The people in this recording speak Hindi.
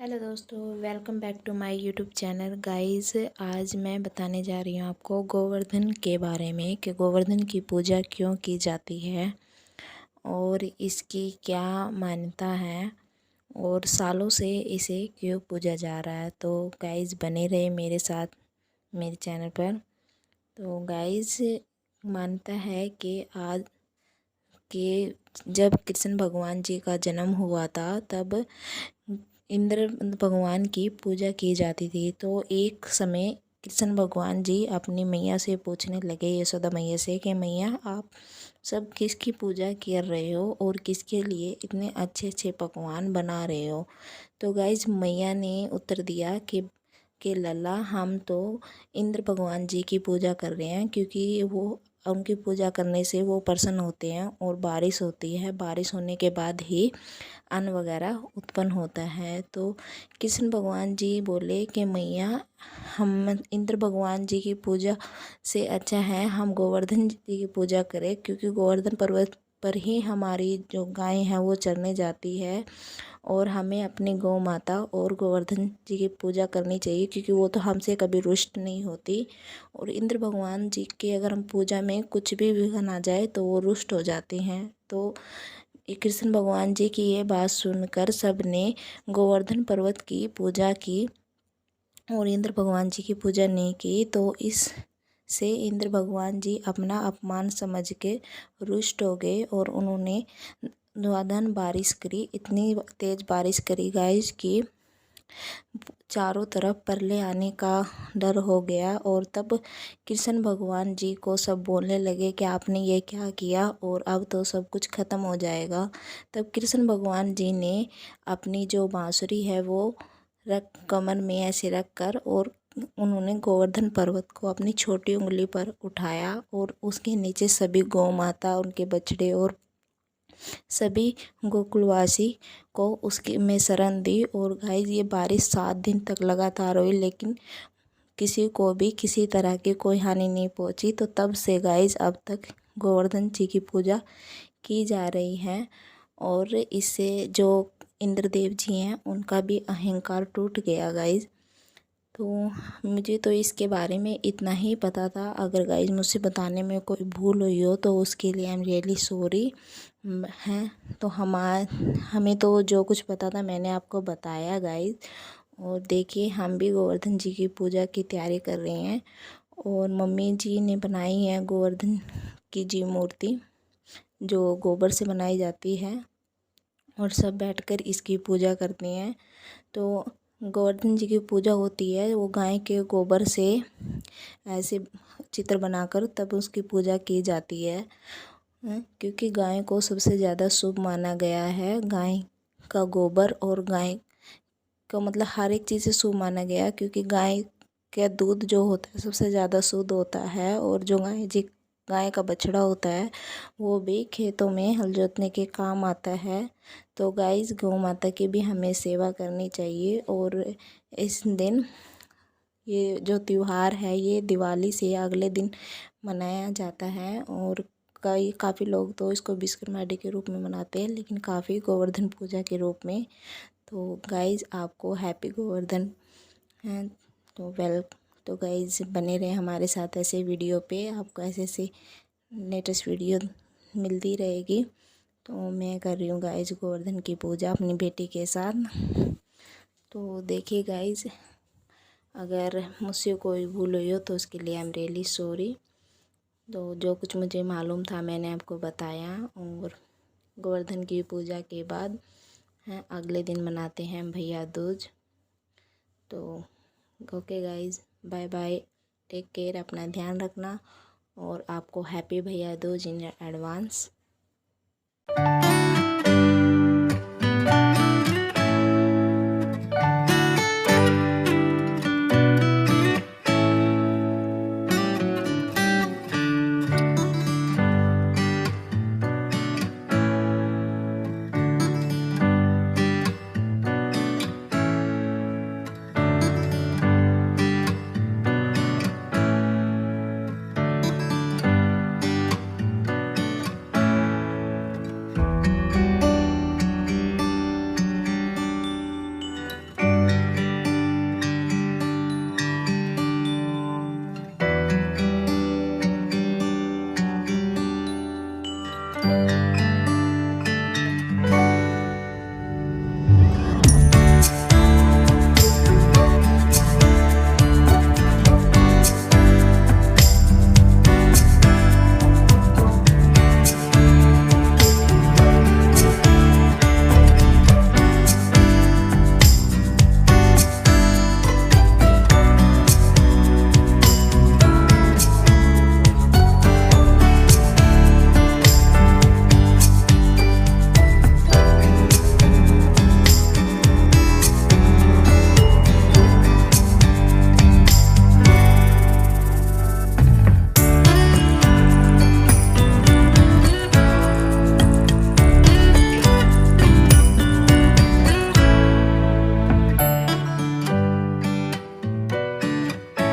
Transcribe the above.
हेलो दोस्तों, welcome back to my YouTube channel guys. आज मैं बताने जा रही हूँ आपको गोवर्धन के बारे में कि गोवर्धन की पूजा क्यों की जाती है और इसकी क्या मान्यता है और सालों से इसे क्यों पूजा जा रहा है। तो गाइस बने रहे मेरे साथ मेरे चैनल पर। तो गाइस मान्यता है कि आज के जब कृष्ण भगवान जी का जन्म हुआ था तब इंद्र भगवान की पूजा की जाती थी। तो एक समय कृष्ण भगवान जी अपनी मैया से पूछने लगे, यशोदा मैया से, कि मैया आप सब किसकी पूजा कर रहे हो और किसके लिए इतने अच्छे अच्छे पकवान बना रहे हो। तो गाइज मैया ने उत्तर दिया कि लल्ला हम तो इंद्र भगवान जी की पूजा कर रहे हैं, क्योंकि वो उनकी पूजा करने से वो प्रसन्न होते हैं और बारिश होती है, बारिश होने के बाद ही अन्न वगैरह उत्पन्न होता है। तो कृष्ण भगवान जी बोले कि मैया हम इंद्र भगवान जी की पूजा से अच्छा है हम गोवर्धन जी की पूजा करें, क्योंकि गोवर्धन पर्वत पर ही हमारी जो गाय है वो चरने जाती है और हमें अपनी गौ माता और गोवर्धन जी की पूजा करनी चाहिए, क्योंकि वो तो हमसे कभी रुष्ट नहीं होती। और इंद्र भगवान जी के अगर हम पूजा में कुछ भी विघ्न आ जाए तो वो रुष्ट हो जाते हैं। तो कृष्ण भगवान जी की ये बात सुनकर सबने गोवर्धन पर्वत की पूजा की और इंद्र भगवान जी की पूजा नहीं की। तो इस से इंद्र भगवान जी अपना अपमान समझ के रुष्ट हो गए और उन्होंने धुआंधार बारिश करी, इतनी तेज़ बारिश करी गाइस कि चारों तरफ प्रलय आने का डर हो गया। और तब कृष्ण भगवान जी को सब बोलने लगे कि आपने ये क्या किया और अब तो सब कुछ ख़त्म हो जाएगा। तब कृष्ण भगवान जी ने अपनी जो बांसुरी है वो रख कमर में ऐसे रख कर और उन्होंने गोवर्धन पर्वत को अपनी छोटी उंगली पर उठाया और उसके नीचे सभी गौ माता, उनके बछड़े और सभी गोकुलवासी को उसके में शरण दी। और गाइस ये बारिश 7 दिन तक लगातार हुई, लेकिन किसी को भी किसी तरह की कोई हानि नहीं पहुंची। तो तब से गाइस अब तक गोवर्धन जी की पूजा की जा रही है और इससे जो इंद्रदेव जी हैं उनका भी अहंकार टूट गया गाइस। तो मुझे तो इसके बारे में इतना ही पता था। अगर गाइस मुझसे बताने में कोई भूल हुई हो तो उसके लिए आई एम रियली सॉरी हैं। तो हमें तो जो कुछ पता था मैंने आपको बताया गाइस। और देखिए हम भी गोवर्धन जी की पूजा की तैयारी कर रहे हैं और मम्मी जी ने बनाई है गोवर्धन की जी मूर्ति जो गोबर से बनाई जाती है और सब बैठकर इसकी पूजा करते हैं। तो गोवर्धन जी की पूजा होती है वो गाय के गोबर से ऐसे चित्र बनाकर तब उसकी पूजा की जाती है, क्योंकि गाय को सबसे ज़्यादा शुभ माना गया है। गाय का गोबर और गाय का मतलब हर एक चीज़ से शुभ माना गया, क्योंकि गाय का दूध जो होता है सबसे ज़्यादा शुद्ध होता है और जो गाय का बछड़ा होता है वो भी खेतों में हल जोतने के काम आता है। तो गाइस गौ माता की भी हमें सेवा करनी चाहिए। और इस दिन ये जो त्यौहार है ये दिवाली से अगले दिन मनाया जाता है और काफ़ी लोग तो इसको विश्वकर्मा डे के रूप में मनाते हैं, लेकिन काफ़ी गोवर्धन पूजा के रूप में। तो गाइस आपको हैप्पी गोवर्धन है। तो तो गाइस बने रहे हमारे साथ ऐसे वीडियो पे, आपको ऐसे ऐसे लेटेस्ट वीडियो मिलती रहेगी। तो मैं कर रही हूँ गाइस गोवर्धन की पूजा अपनी बेटी के साथ। तो देखिए गाइस अगर मुझसे कोई भूल हुई हो तो उसके लिए आई एम रियली सॉरी। तो जो कुछ मुझे मालूम था मैंने आपको बताया। और गोवर्धन की पूजा के बाद अगले दिन मनाते हैं भैया दूज। तो okay guys, bye bye, take care, अपना ध्यान रखना और आपको हैप्पी भैया दूज इन एडवांस।